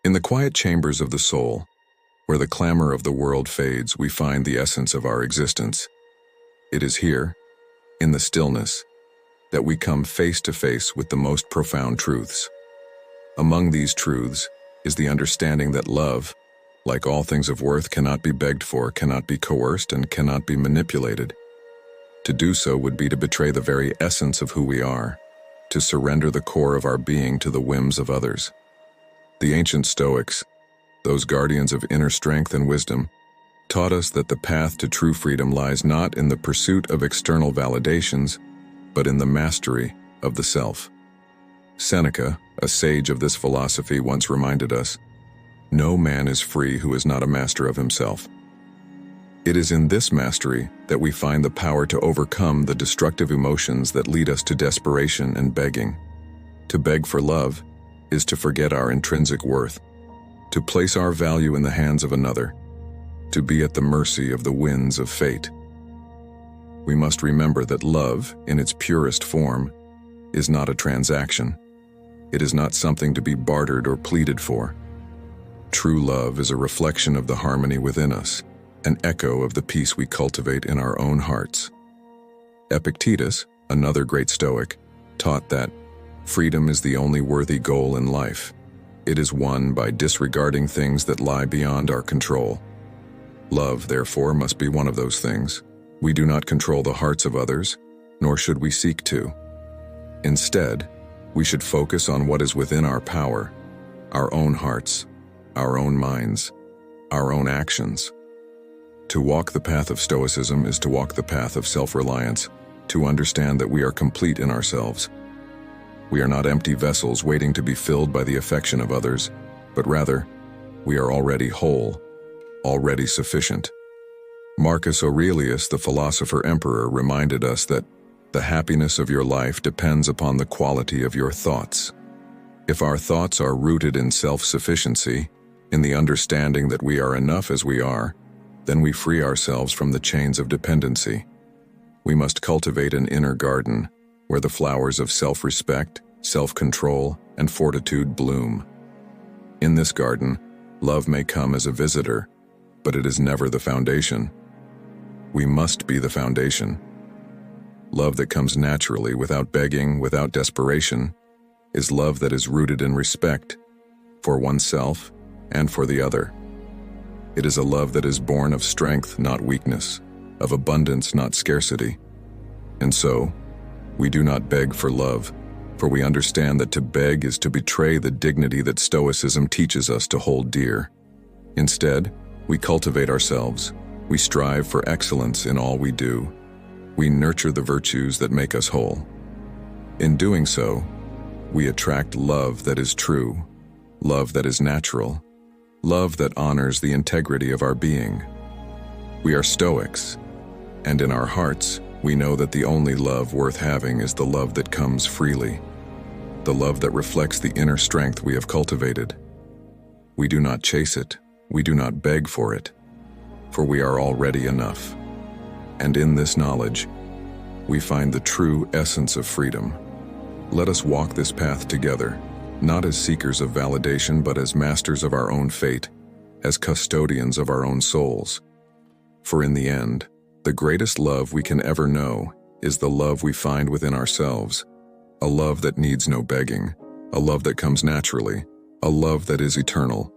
In the quiet chambers of the soul, where the clamor of the world fades, we find the essence of our existence. It is here, in the stillness, that we come face to face with the most profound truths. Among these truths is the understanding that love, like all things of worth, cannot be begged for, cannot be coerced, and cannot be manipulated. To do so would be to betray the very essence of who we are, to surrender the core of our being to the whims of others. The ancient Stoics, those guardians of inner strength and wisdom, taught us that the path to true freedom lies not in the pursuit of external validations, but in the mastery of the self. Seneca, a sage of this philosophy, once reminded us, "No man is free who is not a master of himself." It is in this mastery that we find the power to overcome the destructive emotions that lead us to desperation and begging. To beg for love is to forget our intrinsic worth, to place our value in the hands of another, to be at the mercy of the winds of fate. We must remember that love, in its purest form, is not a transaction. It is not something to be bartered or pleaded for. True love is a reflection of the harmony within us, an echo of the peace we cultivate in our own hearts. Epictetus, another great Stoic, taught that freedom is the only worthy goal in life. It is won by disregarding things that lie beyond our control. Love, therefore, must be one of those things. We do not control the hearts of others, nor should we seek to. Instead, we should focus on what is within our power, our own hearts, our own minds, our own actions. To walk the path of Stoicism is to walk the path of self-reliance, to understand that we are complete in ourselves. We are not empty vessels waiting to be filled by the affection of others, but rather, we are already whole, already sufficient. Marcus Aurelius, the philosopher-emperor, reminded us that the happiness of your life depends upon the quality of your thoughts. If our thoughts are rooted in self-sufficiency, in the understanding that we are enough as we are, then we free ourselves from the chains of dependency. We must cultivate an inner garden where the flowers of self-respect, self-control, and fortitude bloom. In this garden, love may come as a visitor, but it is never the foundation. We must be the foundation. Love that comes naturally, without begging, without desperation, is love that is rooted in respect for oneself and for the other. It is a love that is born of strength, not weakness, of abundance, not scarcity. And so, we do not beg for love, for we understand that to beg is to betray the dignity that Stoicism teaches us to hold dear. Instead, we cultivate ourselves. We strive for excellence in all we do. We nurture the virtues that make us whole. In doing so, we attract love that is true, love that is natural, love that honors the integrity of our being. We are Stoics, and in our hearts, we know that the only love worth having is the love that comes freely, the love that reflects the inner strength we have cultivated. We do not chase it, we do not beg for it, for we are already enough. And in this knowledge, we find the true essence of freedom. Let us walk this path together, not as seekers of validation, but as masters of our own fate, as custodians of our own souls. For in the end, the greatest love we can ever know is the love we find within ourselves, a love that needs no begging, a love that comes naturally, a love that is eternal,